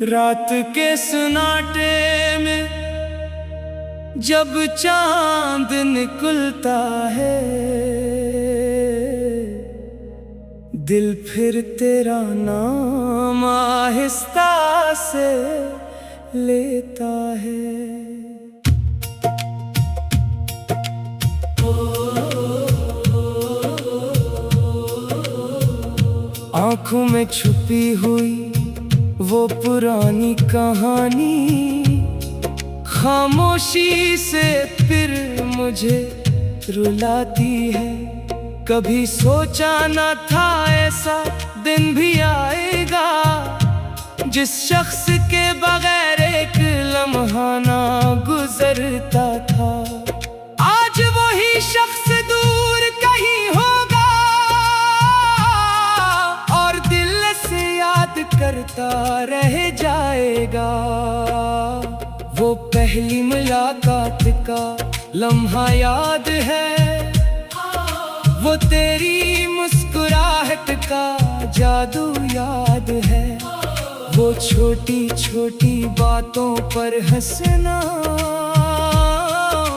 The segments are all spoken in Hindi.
रात के सन्नाटे में जब चांद निकलता है, दिल फिर तेरा नाम आहिस्ता से लेता है। आँखों में छुपी हुई वो पुरानी कहानी खामोशी से फिर मुझे रुलाती है। कभी सोचा न था ऐसा दिन भी आएगा, जिस शख्स के बगैर एक लम्हा ना गुजरता था। आज वही शख्स दूर कहीं होगा और दिल से याद करता रह जाएगा। वो पहली मुलाकात का लम्हा याद है, वो तेरी मुस्कुराहट का जादू याद है। वो छोटी छोटी बातों पर हंसना,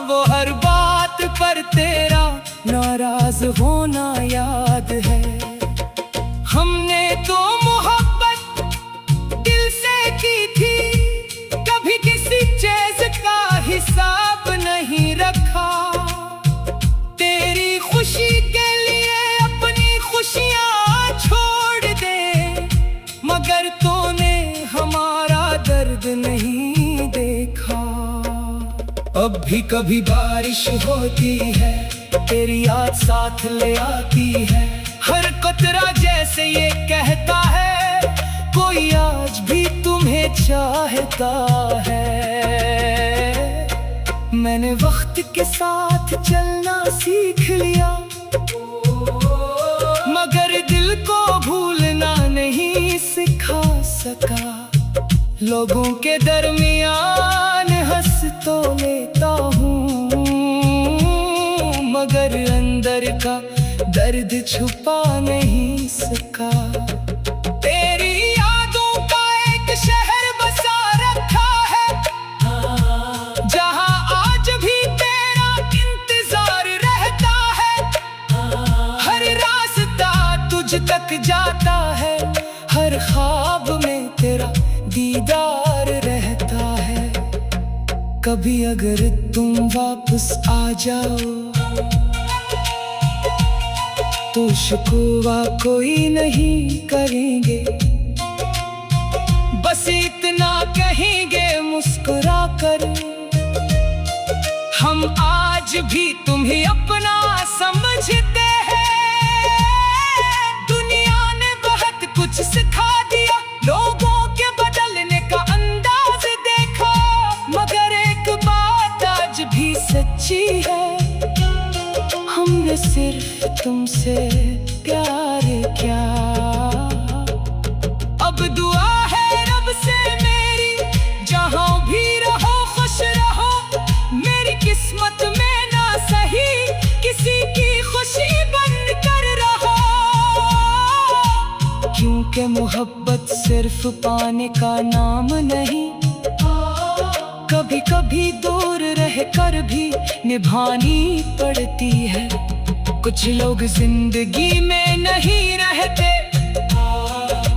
वो हर बात पर तेरा नाराज होना याद है। हमने तो मोहब्बत दिल से की थी, कभी किसी चीज का हिसाब नहीं रखा। तेरी खुशी के लिए अपनी खुशियां छोड़ दे, मगर तूने हमारा दर्द नहीं देखा। अब भी कभी बारिश होती है, तेरी याद साथ ले आती है। हर कतरा जैसे ये कहता है, कोई आज भी तुम्हें चाहता है। मैंने वक्त के साथ चलना सीख लिया, मगर दिल को भूलना नहीं सिखा सका। लोगों के दरमियान हंस तो लेता हूँ, मगर अंदर का दर्द छुपा नहीं सका। तेरी यादों का एक शहर बसा रखा है, जहाँ आज भी तेरा इंतजार रहता है। हर रास्ता तुझ तक जाता है, हर ख्वाब में तेरा दीदार रहता है। कभी अगर तुम वापस आ जाओ तो शिकवा कोई नहीं करेंगे, बस इतना कहेंगे मुस्कुरा कर, हम आज भी तुम्हें अपना समझते हैं। दुनिया ने बहुत कुछ सिखा दिया, लोगों के बदलने का अंदाज देखा, मगर एक बात आज भी सच्ची है, हमने सिर्फ तुमसे प्यार किया। अब दुआ है रब से मेरी, जहां भी रहो खुश रहो। मेरी किस्मत में ना सही किसी की खुशी बन कर रहो, क्योंकि मोहब्बत सिर्फ पाने का नाम नहीं, कभी कभी दूर रह कर भी निभानी पड़ती है। कुछ लोग जिंदगी में नहीं रहते,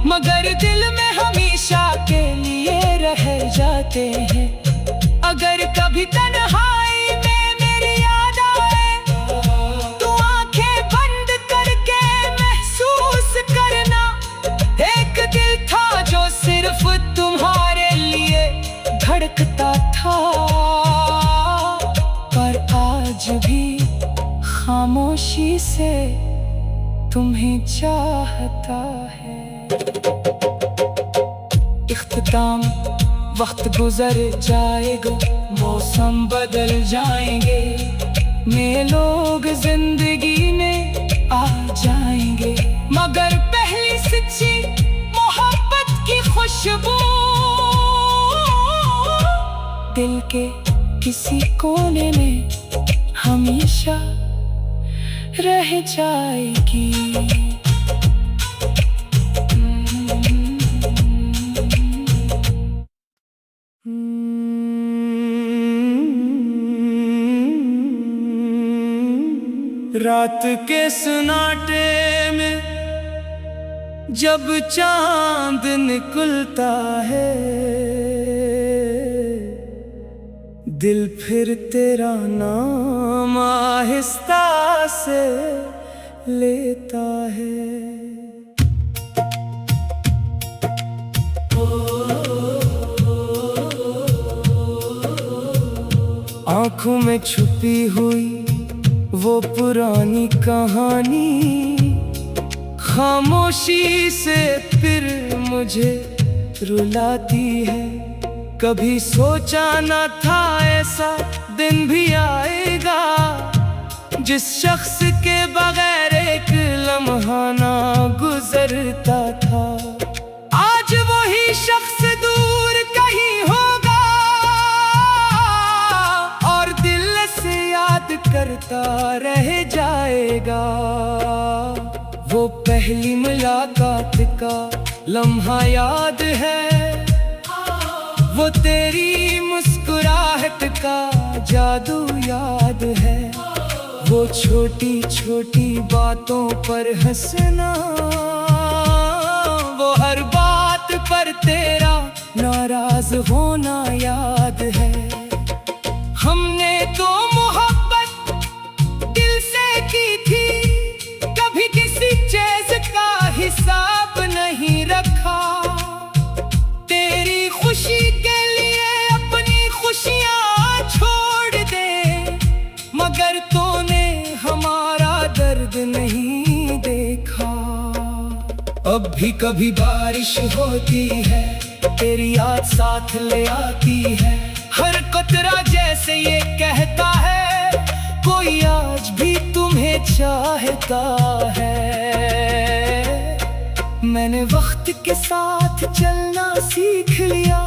मगर दिल में हमेशा के लिए रह जाते हैं। अगर कभी तन्हाई में मेरी याद आए, तो आंखें बंद करके महसूस करना, एक दिल था जो सिर्फ तुम्हारे लिए धड़कता था, पर आज भी खामोशी से तुम्हें चाहता है। इख्तिताम वक्त गुजर जाएगा, मौसम बदल जाएंगे, नए लोग जिंदगी में आ जाएंगे, मगर पहली सच्ची मोहब्बत की खुशबू दिल के किसी कोने में हमेशा रह जाएगी। रात के सन्नाटे में जब चांद निकलता है, दिल फिर तेरा नाम आहिस्ता से लेता है। आँखों में छुपी हुई वो पुरानी कहानी खामोशी से फिर मुझे रुलाती है। कभी सोचा न था ऐसा दिन भी आएगा, जिस शख्स के बगैर एक लम्हा ना गुजरता था। आज वही शख्स दूर कहीं होगा और दिल से याद करता रह जाएगा। वो पहली मुलाकात का लम्हा याद है, वो तेरी मुस्कुराहट का जादू याद है। वो छोटी छोटी बातों पर हंसना, वो हर बात पर तेरा नाराज होना याद है। हमने तो मोहब्बत दिल से की थी, कभी किसी चीज का हिसाब नहीं रखा। तेरी खुशी के लिए अपनी खुशियां छोड़ दे, मगर तूने हमारा दर्द नहीं देखा। अब भी कभी बारिश होती है, तेरी याद साथ ले आती है। हर कतरा जैसे ये कहता है, कोई आज भी तुम्हें चाहता है। मैंने वक्त के साथ चलना सीख लिया,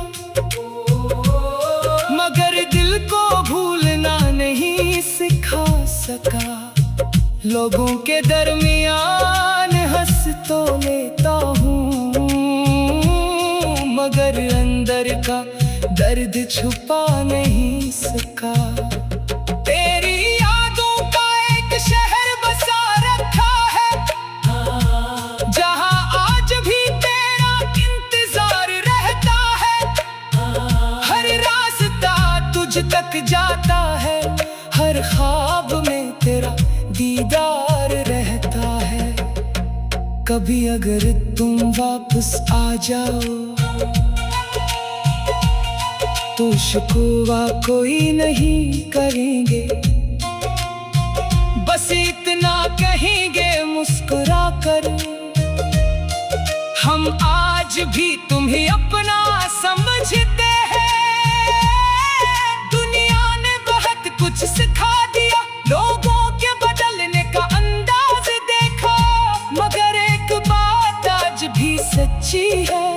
मगर दिल को भूलना नहीं सिखा सका। लोगों के दरमियान हंस तो लेता हूँ, मगर अंदर का दर्द छुपा नहीं सका। तेरी यादों का एक शहर बसा रखा है, जहाँ आज भी तेरा इंतजार रहता है। हर रास्ता तुझ तक जाता है, हर ख्वाब में तेरा दीदार रहता है। कभी अगर तुम वापस आ जाओ तो शिकवा कोई नहीं करेंगे, बस इतना कहेंगे मुस्कुरा कर, हम आज भी तुम्हें अपना समझते हैं। दुनिया ने बहुत कुछ सिखा दिया, लोगों के बदलने का अंदाज देखा, मगर एक बात आज भी सच्ची है,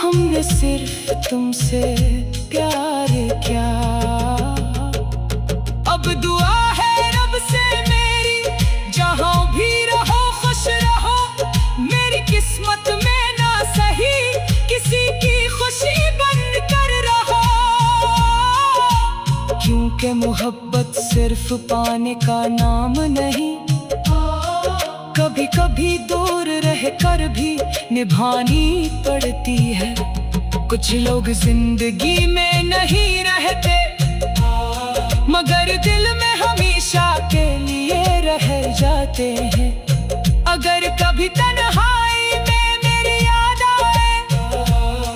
हमने सिर्फ तुमसे प्यार किया। अब दुआ है रब से मेरी, जहाँ भी रहो खुश रहो। मेरी किस्मत में ना सही किसी की खुशी बन कर रहो, क्योंकि मोहब्बत सिर्फ पाने का नाम नहीं, कभी कभी दूर रह कर भी निभानी पड़ती है। कुछ लोग जिंदगी में नहीं रहते, मगर दिल में हमेशा के लिए रह जाते हैं। अगर कभी तन्हाई में मेरी याद आए,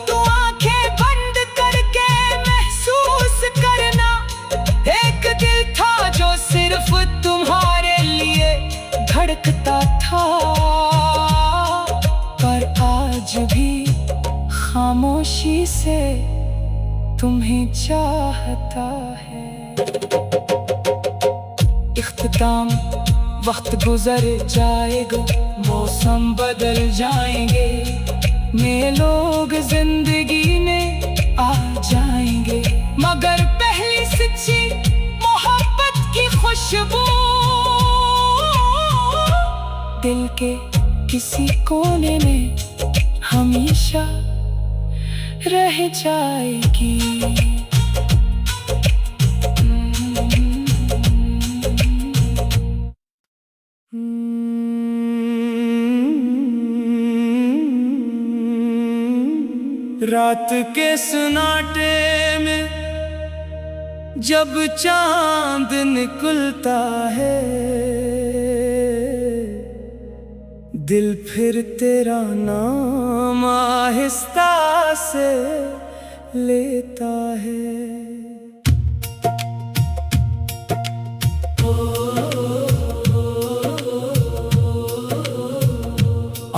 तो आंखें बंद करके महसूस करना, एक दिल था जो सिर्फ तुम्हारे लिए धड़कता था, पर आज भी खामोशी से तुम्हें चाहता है। इख्तिताम वक्त गुजर जाएगा, मौसम बदल जाएंगे, नए लोग जिंदगी में आ जाएंगे, मगर पहली सच्ची मोहब्बत की खुशबू दिल के किसी कोने में हमेशा रह जाएगी। रात के सन्नाटे में जब चांद निकलता है, दिल फिर तेरा नाम आहिस्ता से लेता है।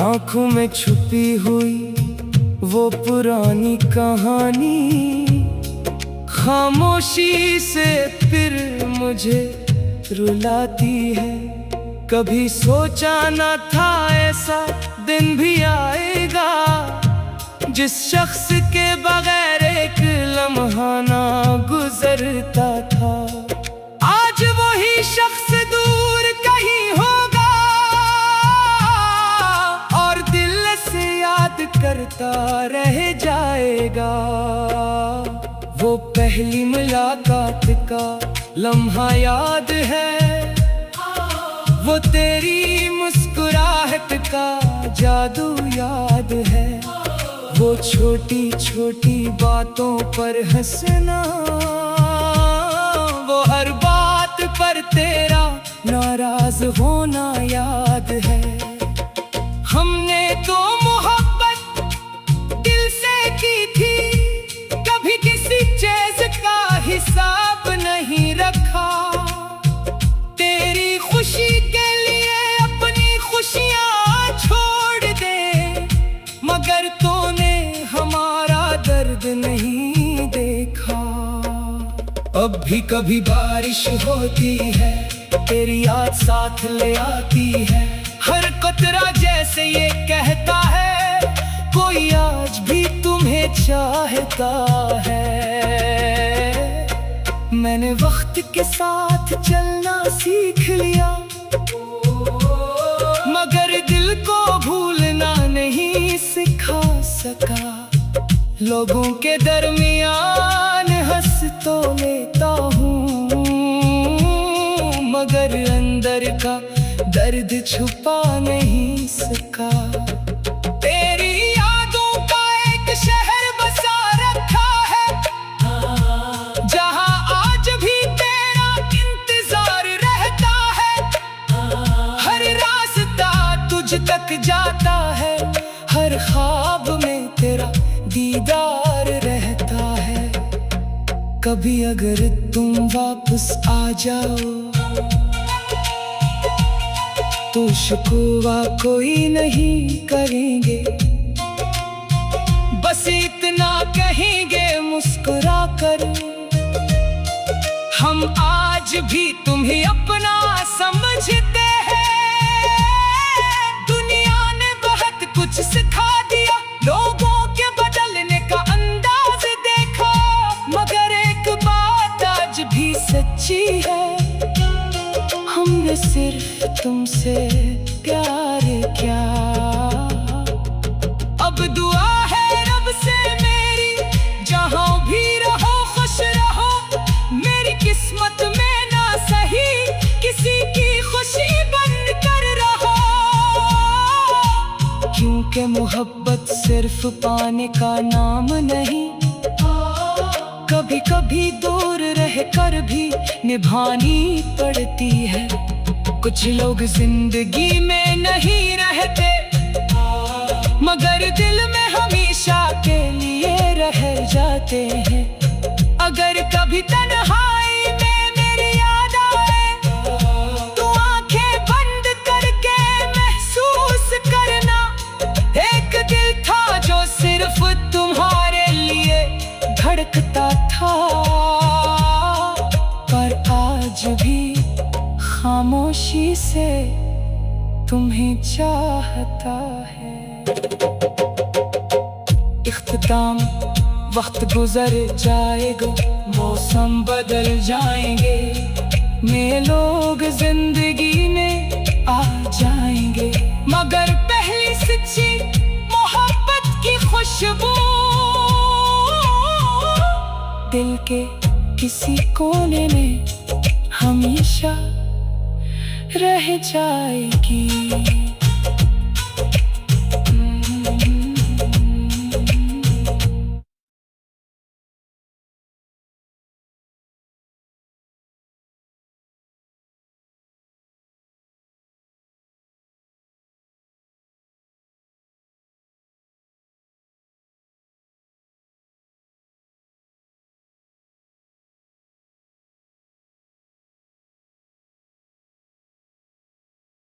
आँखों में छुपी हुई वो पुरानी कहानी खामोशी से फिर मुझे रुलाती है। कभी सोचा न था ऐसा दिन भी आएगा, जिस शख्स के बगैर एक लम्हा ना गुजरता था। आज वही शख्स दूर कहीं होगा और दिल से याद करता रह जाएगा। वो पहली मुलाकात का लम्हा याद है, वो तेरी मुस्कुराहट का जादू याद है। वो छोटी छोटी बातों पर हंसना, वो हर बात पर तेरा नाराज होना याद है। हमने तो मोहब्बत दिल से की थी, कभी किसी चीज का हिसाब नहीं रखा। तेरी खुशी के लिए अपनी खुशियां छोड़ दे, मगर तूने हमारा दर्द नहीं देखा। अब भी कभी बारिश होती है, तेरी याद साथ ले आती है। हर कतरा जैसे ये कहता है, कोई आज भी तुम्हें चाहता है। मैंने वक्त के साथ चलना सीख लिया, मगर दिल को भूलना नहीं सिखा सका। लोगों के दरमियान हंस तो लेता हूँ, मगर अंदर का दर्द छुपा नहीं सका। तेरी यादों का एक शहर बसा रखा है, जहाँ आज भी तेरा इंतजार रहता है। हर रास्ता तुझ तक जाता है, हर ख्वाब में तेरा दीदार रहता है। कभी अगर तुम वापस आ जाओ तो शिकवा कोई नहीं करेंगे, बस इतना कहेंगे मुस्कुरा कर, हम आज भी तुम्हें अपना समझते हैं। दुनिया ने बहुत कुछ सिखा दिया, लोगों के बदलने का अंदाज देखा, मगर एक बात आज भी सच्ची है, हमने सिर्फ तुमसे प्यार किया। अब दुआ है रब से मेरी, जहाँ भी रहो खुश रहो। मेरी किस्मत में ना सही किसी की खुशी बन कर रहो, क्योंकि मोहब्बत सिर्फ पाने का नाम नहीं, कभी कभी दूर रह कर भी निभानी पड़ती है। कुछ लोग जिंदगी में नहीं रहते, मगर दिल में हमेशा के लिए रह जाते हैं। अगर कभी तन्हाई में मेरी याद आए, तो आंखें बंद करके महसूस करना, एक दिल था जो सिर्फ तुम्हारे लिए धड़कता था, पर आज भी खामोशी से तुम्हें चाहता है। इख्तिताम वक्त गुजर जाएगा, मौसम बदल जाएंगे, नए लोग जिंदगी में आ जाएंगे। दिल के किसी कोने में हमेशा रह जाएगी।